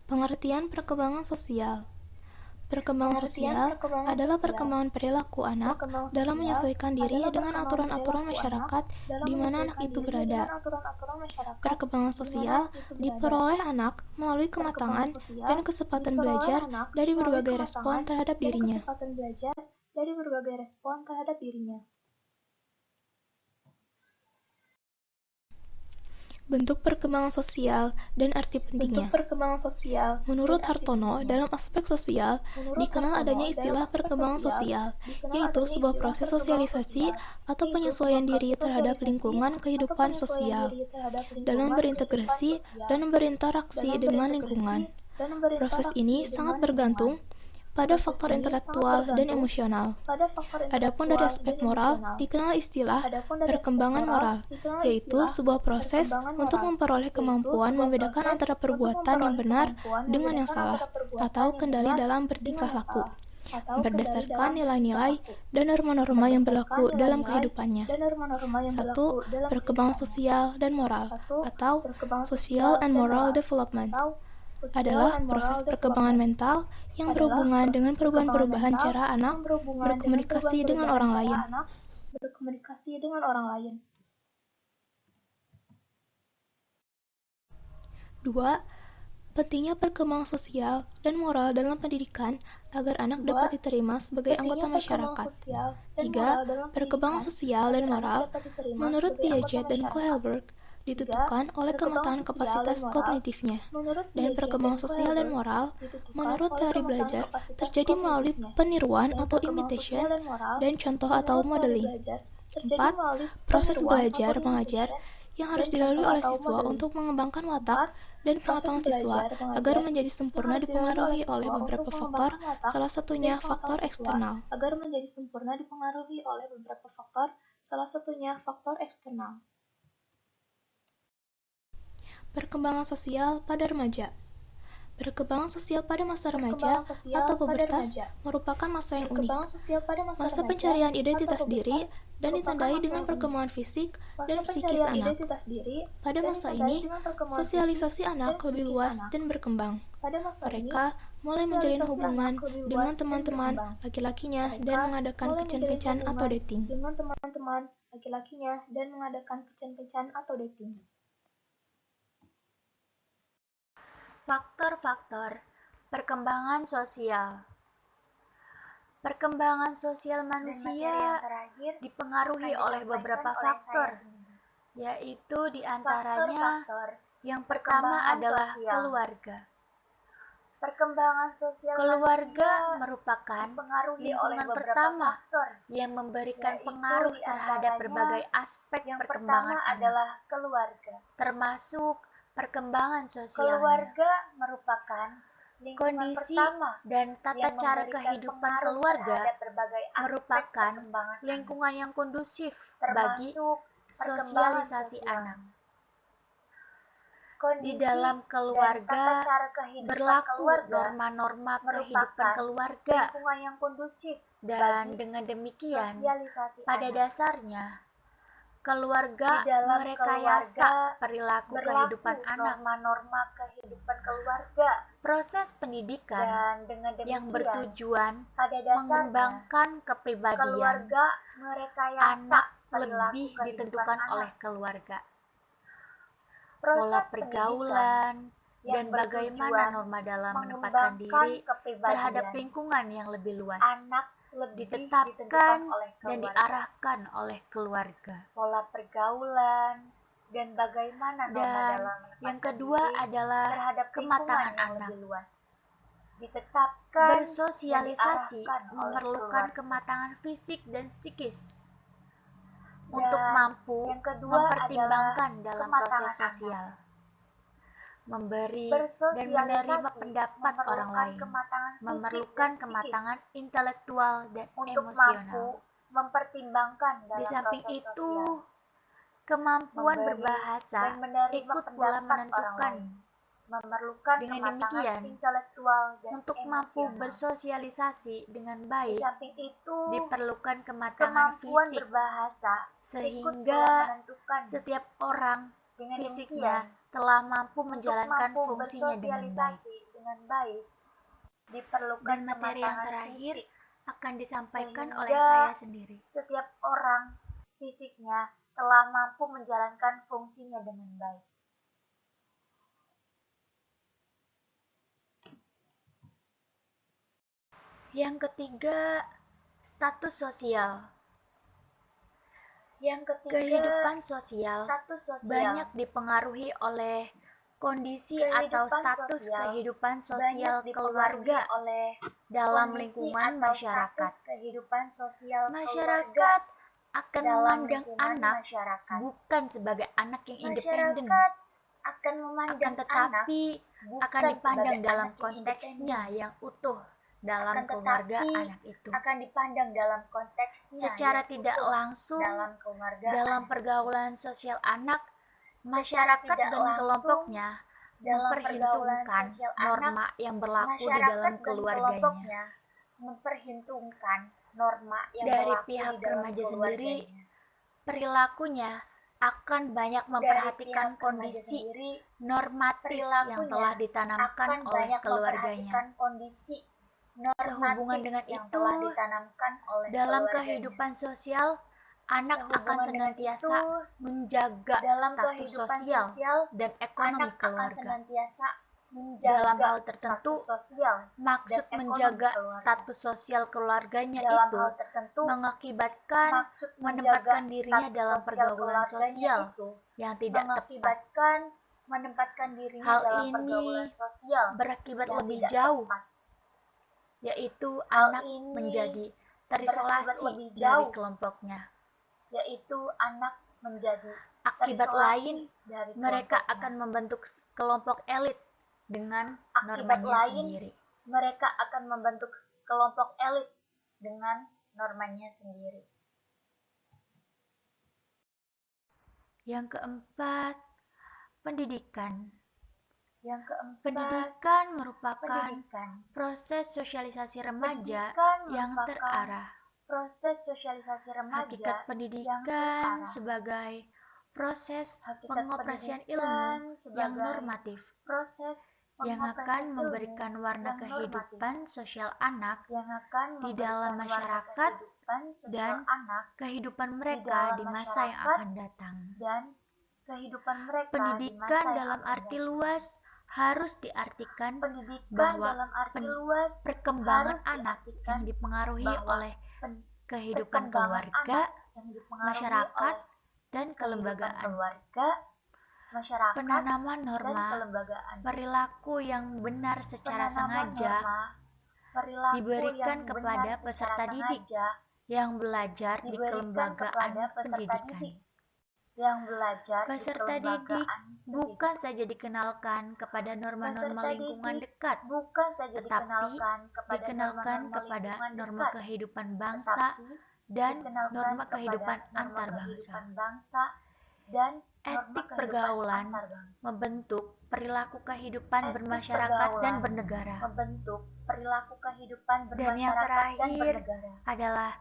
Pengertian perkembangan sosial. Perkembangan sosial adalah perkembangan perilaku anak dalam menyesuaikan diri dengan aturan-aturan masyarakat di mana anak itu berada. Perkembangan sosial diperoleh anak melalui kematangan dan kesempatan belajar dari berbagai respon terhadap dirinya. Bentuk perkembangan sosial dan arti pentingnya. Menurut Hartono, dalam aspek sosial, dikenal adanya istilah perkembangan sosial, yaitu sebuah proses sosialisasi atau penyesuaian diri terhadap lingkungan kehidupan sosial, dalam berintegrasi dan berinteraksi dengan lingkungan. Proses ini sangat bergantung pada faktor intelektual dan emosional. Adapun dari aspek moral, dikenal istilah perkembangan moral, yaitu sebuah proses untuk memperoleh kemampuan membedakan antara perbuatan yang benar dengan yang salah, atau kendali dalam bertingkah laku, berdasarkan nilai-nilai dan norma-norma yang berlaku dalam kehidupannya. 1. Perkembangan sosial dan moral, atau Social and Moral Development, adalah proses perkembangan mental yang berhubungan dengan perubahan-perubahan cara anak berkomunikasi dengan orang lain. 2. Pentingnya perkembangan sosial dan moral dalam pendidikan agar anak dapat diterima sebagai anggota masyarakat. 3. Perkembangan sosial dan moral menurut Piaget dan Kohlberg ditentukan oleh kematangan kapasitas kognitifnya, dan perkembangan sosial dan moral menurut teori belajar terjadi melalui peniruan atau imitation dan contoh atau modeling. 4. Proses belajar mengajar yang harus dilalui oleh siswa untuk mengembangkan watak dan pengetahuan siswa agar menjadi sempurna dipengaruhi oleh beberapa faktor, salah satunya faktor eksternal. Perkembangan sosial pada remaja. Perkembangan sosial pada masa remaja atau pubertas merupakan masa yang unik. Masa pencarian identitas diri dan ditandai dengan perkembangan fisik dan psikis anak. Pada masa ini, sosialisasi anak lebih luas dan berkembang. Mereka mulai menjalin hubungan dengan teman-teman laki-lakinya dan mengadakan kencan-kencan atau dating. Faktor-faktor perkembangan sosial. Perkembangan sosial manusia dipengaruhi oleh beberapa faktor, yaitu diantaranya yang pertama adalah keluarga. Perkembangan sosial Keluarga merupakan lingkungan pertama yang yaitu memberikan pengaruh terhadap berbagai aspek yang perkembangan pertama anak, adalah keluarga. termasuk perkembangan sosialnya, Keluarga merupakan lingkungan kondisi pertama dan tata yang cara memberikan kehidupan pengaruh keluarga terhadap berbagai aspek merupakan perkembangan anak, lingkungan yang kondusif bagi termasuk perkembangan sosialisasi sosial. anak. Kondisi Di dalam dan keluarga tata cara kehidupan berlaku keluarga norma-norma kehidupan merupakan keluarga, lingkungan yang kondusif dan bagi dengan demikian sosialisasi pada anak. dasarnya keluarga Di dalam merekayasa keluarga perilaku berlaku kehidupan anak. norma-norma kehidupan keluarga, Proses pendidikan dan dengan yang demikian bertujuan pada dasarnya mengembangkan kepribadian keluarga merekayasa anak perilaku lebih kehidupan ditentukan anak. oleh keluarga. Proses Pola pergaulan yang dan bagaimana bertujuan norma dalam menempatkan mengembangkan diri kepribadian terhadap lingkungan yang lebih luas anak lebih ditetapkan ditentukan oleh dan keluarga. diarahkan oleh keluarga. Pola pergaulan dan bagaimana norma Dan dalam menempatkan yang kedua diri adalah terhadap kematangan lingkungan yang anak. lebih luas ditetapkan Bersosialisasi dan diarahkan oleh memerlukan keluarga. kematangan fisik dan psikis Dan untuk mampu yang kedua mempertimbangkan adalah dalam kematangan proses anak. sosial, memberi dan Bersosialisasi menerima pendapat orang memerlukan lain, kematangan fisik memerlukan dan psikis kematangan intelektual dan untuk emosional. mampu mempertimbangkan dalam Di samping proses itu, sosial, kemampuan memberi berbahasa dan menerima ikut pula pendapat orang menentukan. lain, memerlukan Dengan kematangan demikian, intelektual dan Untuk mampu emosional. bersosialisasi dengan Di baik, samping itu, diperlukan kematangan kemampuan fisik, berbahasa ikut pula sehingga menentukan. setiap orang Dengan fisiknya demikian, telah mampu untuk menjalankan mampu fungsinya dengan baik. bersosialisasi dengan baik, diperlukan Dan materi yang kematangan terakhir fisik. akan disampaikan Sehingga oleh saya sendiri. Setiap orang fisiknya telah mampu menjalankan fungsinya dengan baik. Yang ketiga, status sosial. Yang ketiga, Kehidupan sosial status sosial banyak dipengaruhi oleh kondisi atau Kehidupan status sosial kehidupan sosial banyak keluarga dipengaruhi oleh dalam kondisi lingkungan atau masyarakat. status kehidupan sosial Masyarakat akan dalam memandang lingkungan anak masyarakat. bukan sebagai anak yang independen, Masyarakat akan akan memandang anak tetapi bukan akan dipandang sebagai dalam anak yang konteksnya independen. yang utuh dalam Akan keluarga tetapi anak itu. akan dipandang dalam konteksnya Secara yang tidak utuh langsung dalam keluarga dalam anak. pergaulan sosial anak, Secara masyarakat tidak dan langsung kelompoknya dalam pergaulan memperhitungkan sosial norma yang berlaku di masyarakat dalam dan keluarganya. kelompoknya memperhitungkan norma yang Dari berlaku pihak di dalam remaja sendiri, keluarganya. perilakunya akan banyak Dari memperhatikan pihak remaja kondisi sendiri, normatif yang perilakunya telah ditanamkan akan oleh banyak keluarganya. memperhatikan kondisi normatif Sehubungan dengan yang itu, telah ditanamkan oleh dalam keluarganya. kehidupan sosial Anak akan Sehubungan dengan senantiasa itu, menjaga dalam status kehidupan sosial sosial, dan ekonomi anak akan keluarga. senantiasa Dalam menjaga hal tertentu, status sosial maksud dan ekonomi menjaga keluarga. status sosial keluarganya Dalam itu hal tertentu, mengakibatkan maksud menempatkan menjaga dirinya status dalam sosial pergaulan keluarganya sosial itu yang tidak tepat. mengakibatkan menempatkan dirinya Hal dalam ini pergaulan sosial berakibat yang lebih tidak jauh, tepat. yaitu Hal anak ini menjadi berakibat terisolasi lebih dari jauh, kelompoknya. yaitu anak menjadi Akibat terisolasi lain, dari mereka kelompoknya. akan membentuk kelompok elit dengan Akibat normanya lain, sendiri. mereka akan membentuk kelompok elit dengan normanya sendiri. Yang keempat, pendidikan. Yang keempat, Pendidikan merupakan pendidikan. proses sosialisasi remaja Pendidikan yang merupakan terarah. proses sosialisasi remaja Hakikat yang pendidikan terarah. sebagai proses Hakikat pengoperasian pendidikan ilmu yang sebagai normatif proses yang akan pengoperasian ilmu memberikan warna yang kehidupan sosial anak yang akan di memberikan dalam warna masyarakat kehidupan sosial dan anak kehidupan di mereka dalam di masa yang masyarakat akan datang. dan kehidupan mereka di Pendidikan masa yang dalam akan arti datang. luas harus diartikan Pendidikan bahwa dalam arti luas perkembangan harus anak diartikan yang dipengaruhi bahwa oleh kehidupan perkembangan keluarga, anak yang dipengaruhi masyarakat, oleh dan kehidupan kelembagaan. keluarga, masyarakat, Penanaman dan norma kelembagaan. perilaku yang benar secara Penanaman sengaja norma perilaku diberikan yang kepada benar secara peserta didik sengaja yang belajar di diberikan kepada kelembagaan peserta pendidikan. didik yang belajar di Peserta didik kelembagaan bukan saja dikenalkan kepada norma-norma Peserta lingkungan didik dekat, bukan saja tetapi dikenalkan kepada dikenalkan norma-norma kepada lingkungan norma dekat, kehidupan bangsa tetapi dan dikenalkan norma kepada kehidupan norma antar bangsa. kehidupan bangsa dan norma Etik kehidupan pergaulan antar bangsa. membentuk perilaku kehidupan Etik bermasyarakat dan pergaulan bernegara. membentuk perilaku kehidupan Dan yang bermasyarakat dan terakhir bernegara. adalah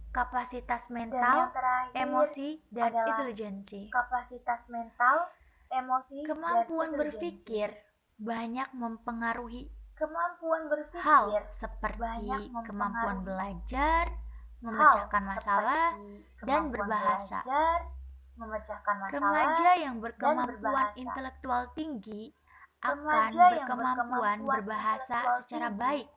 kapasitas Dan yang mental, terakhir emosi, dan adalah intelijensi. kapasitas mental, emosi, Kemampuan dan intelijensi. berpikir banyak mempengaruhi Kemampuan berpikir hal seperti banyak kemampuan mempengaruhi belajar, hal memecahkan masalah, seperti dan kemampuan berbahasa. belajar, memecahkan masalah, Remaja yang dan berkemampuan berbahasa. intelektual tinggi akan Remaja yang berkemampuan berkemampuan berbahasa intelektual secara tinggi baik.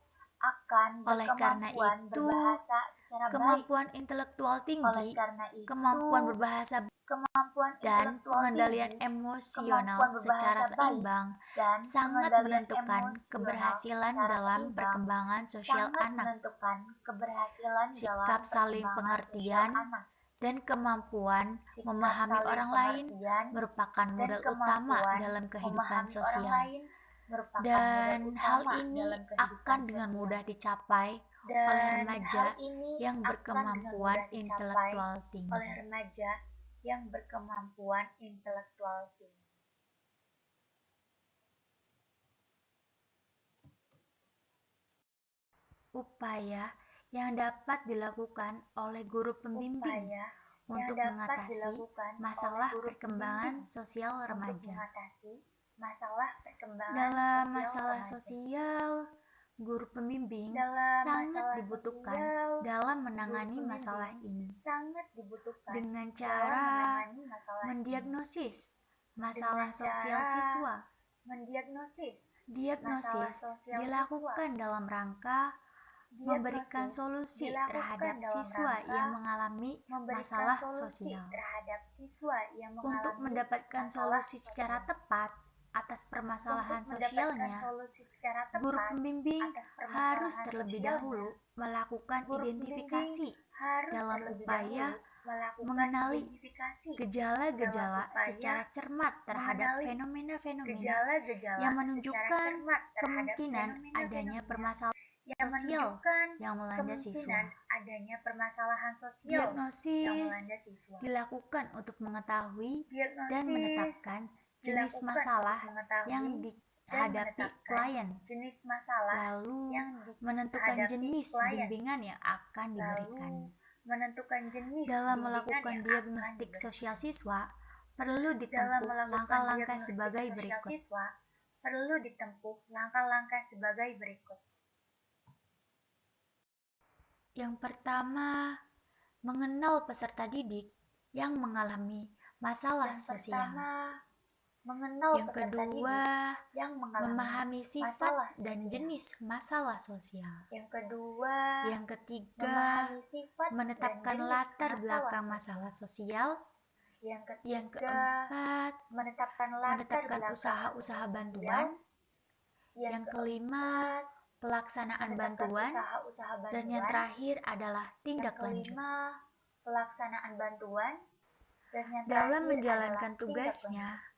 akan Oleh karena berkemampuan itu, berbahasa secara baik. kemampuan intelektual Oleh tinggi, karena itu, kemampuan berbahasa kemampuan dan intelektual pengendalian tinggi, emosional kemampuan secara berbahasa baik, seimbang dan sangat pengendalian menentukan emosional keberhasilan secara dalam seimbang perkembangan sosial sangat anak. menentukan keberhasilan dalam Sikap saling perkembangan sosial pengertian anak. dan kemampuan Sikap memahami saling orang lain pengertian merupakan dan modal utama kemampuan dalam kehidupan memahami orang sosial. lain merupakan Dan modal hal utama ini dalam kehidupan akan dengan sosial. mudah dicapai Dan oleh remaja hal ini yang akan dengan berkemampuan mudah dicapai intelektual tinggi. oleh remaja yang berkemampuan intelektual tinggi. Upaya yang dapat dilakukan oleh guru pembimbing Upaya untuk yang dapat mengatasi dilakukan masalah oleh guru perkembangan pembimbing sosial untuk remaja. mengatasi masalah perkembangan Dalam sosial masalah remaja. sosial, guru pembimbing Dalam sangat masalah dibutuhkan sosial, dalam guru menangani pembimbing masalah ini sangat dibutuhkan dengan dalam cara menangani masalah ini. mendiagnosis masalah Dengan sosial cara siswa. mendiagnosis masalah Diagnosis sosial dilakukan dalam rangka memberikan Diagnosis solusi dilakukan terhadap dalam siswa rangka yang mengalami memberikan masalah solusi sosial. terhadap siswa yang Untuk mengalami mendapatkan masalah solusi secara sosial. tepat atas permasalahan Untuk mendapatkan sosialnya, solusi secara guru tepat pembimbing atas harus permasalahan terlebih sosialnya, dahulu melakukan guru identifikasi pembimbing harus dalam terlebih upaya dahulu melakukan mengenali identifikasi gejala-gejala dalam upaya secara cermat terhadap mengenali fenomena-fenomena gejala-gejala yang secara menunjukkan cermat terhadap kemungkinan fenomena-fenomena adanya permasalahan yang sosial menunjukkan yang melanda siswa. kemungkinan adanya permasalahan sosial yang melanda Diagnosis siswa. dilakukan untuk mengetahui dan Diagnosis menetapkan jenis dilakukan masalah untuk mengetahui yang dan dihadapi menetapkan klien, jenis masalah lalu yang menentukan dihadapi jenis klien, bimbingan yang akan diberikan. lalu menentukan jenis Dalam bimbingan melakukan yang diagnostik akan diberikan. sosial siswa, perlu Dalam ditempuh melakukan langkah-langkah diagnostik sebagai sosial berikut. siswa, perlu ditempuh langkah-langkah sebagai berikut. Yang pertama, mengenal peserta didik yang mengalami masalah Yang sosial. pertama, mengenal Yang peserta kedua, didik yang mengalami memahami sifat masalah dan sosial. jenis masalah sosial. Yang kedua, Yang ketiga, memahami sifat menetapkan dan jenis latar belakang sosial. masalah sosial. Yang Yang ketiga, keempat, menetapkan latar menetapkan belakang usaha-usaha masalah bantuan. sosial. Yang kelima, pelaksanaan menetapkan bantuan. usaha-usaha bantuan. Dan yang terakhir adalah tindak Yang lanjut. kelima, pelaksanaan bantuan. Dan yang Dalam terakhir menjalankan adalah tindak tugasnya, lanjut.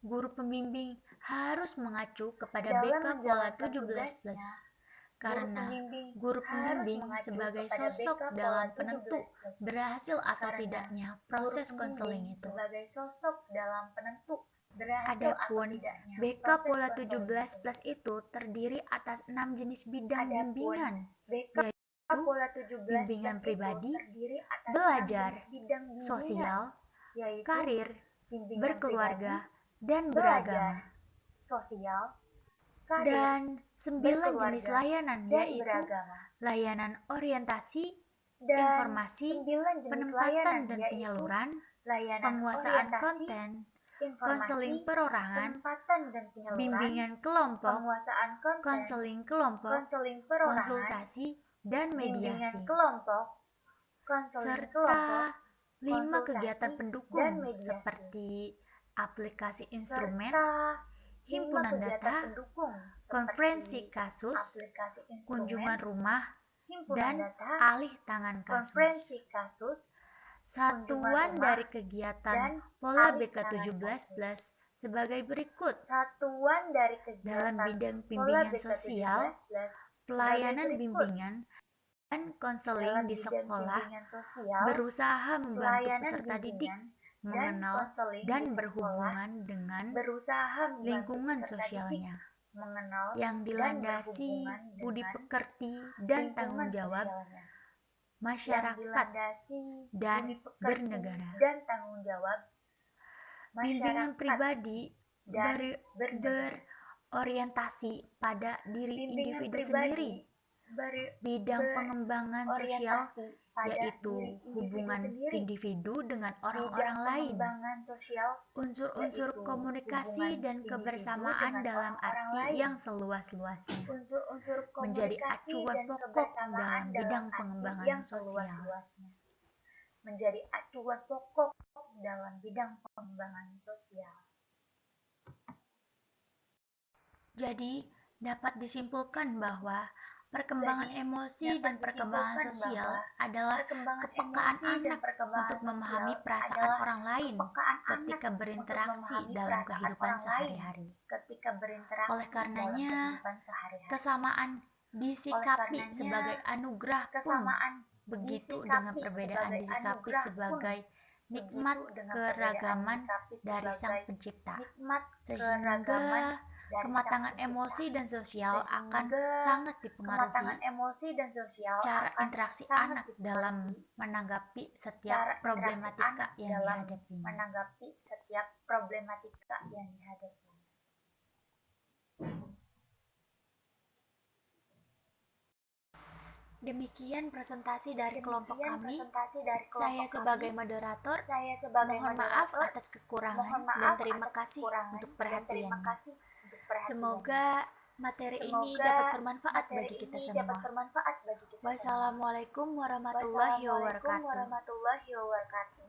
guru pembimbing harus mengacu kepada Dalam BK Pola menjalankan 17+, tugasnya, karena harus guru pembimbing mengacu sebagai kepada sosok BK Pola dalam penentu 17+. berhasil atau Karena tidaknya Guru proses pembimbing konseling itu. sebagai sosok dalam penentu berhasil atau Adapun tidaknya BK proses Pola konseling 17+ itu. itu terdiri atas 6 jenis bidang Adapun bimbingan, BK yaitu Pola 17+ bimbingan itu pribadi, terdiri atas 6 belajar, jenis bidang bimbingan, sosial, yaitu karir, bimbingan berkeluarga, pribadi, dan belajar, beragama. sosial, karir, Dan 9 jenis berkeluarga, layanan, dan yaitu beragama. layanan orientasi, Dan informasi, 9 jenis penempatan layanan, dan yaitu penyaluran, layanan penguasaan orientasi, konten, informasi, konseling perorangan, penempatan dan penyaluran, bimbingan kelompok, penguasaan konten, konseling kelompok, konseling perorangan, konsultasi, dan bimbingan mediasi, kelompok, konseling kelompok, serta 5 konsultasi, kegiatan dan pendukung mediasi. seperti aplikasi instrumen, serta 5 himpunan kegiatan data, pendukung konferensi seperti kasus, aplikasi instrumen, kunjungan rumah, himpunan dan data, alih tangan kasus. konferensi kasus, Satuan rumah, dari kegiatan dan Pola alih BK tangan 17+ kasus. sebagai berikut. Satuan dari kegiatan Dalam bidang Pola bimbingan BK sosial, 17+ pelayanan sebagai berikut. bimbingan, dan konseling Dalam di bidang sekolah bimbingan sosial, berusaha membantu pelayanan peserta didik bimbingan, dan mengenal konseling dan di sekolah berhubungan dengan berusaha membantu lingkungan peserta didik sosialnya mengenal yang dan dilandasi berhubungan budi dengan pekerti dan lingkungan tanggung jawab sosialnya. Yang masyarakat dilandasi dan budi pekerti bernegara. dan tanggung jawab Bimbingan masyarakat pribadi dan bernegara. berorientasi pada diri Bimbingan individu pribadi sendiri. Bidang pengembangan sosial berorientasi pada yaitu diri individu hubungan sendiri. individu dengan Bidang orang-orang lain. pengembangan sosial Unsur-unsur yaitu komunikasi hubungan dan individu kebersamaan dengan dalam orang-orang arti lain. yang seluas-luasnya. Unsur-unsur Menjadi komunikasi acuan dan pokok kebersamaan dalam bidang dalam arti pengembangan yang sosial. seluas-luasnya. Menjadi acuan pokok dalam bidang pengembangan sosial. Jadi, dapat disimpulkan bahwa perkembangan emosi dan perkembangan sosial adalah kepekaan anak untuk memahami perasaan orang lain ketika berinteraksi dalam kehidupan sehari-hari. Oleh karenanya, kesamaan disikapi sebagai anugerah pun begitu dengan perbedaan disikapi sebagai nikmat keragaman dari Sang Pencipta, sehingga kematangan emosi dan sosial akan sangat dipengaruhi cara interaksi anak dalam menanggapi setiap problematika yang dihadapinya. Demikian presentasi dari kelompok kami. Saya sebagai moderator, mohon maaf atas kekurangan dan terima kasih untuk perhatiannya. Semoga materi ini dapat bermanfaat bagi kita semua. Wassalamualaikum warahmatullahi wabarakatuh.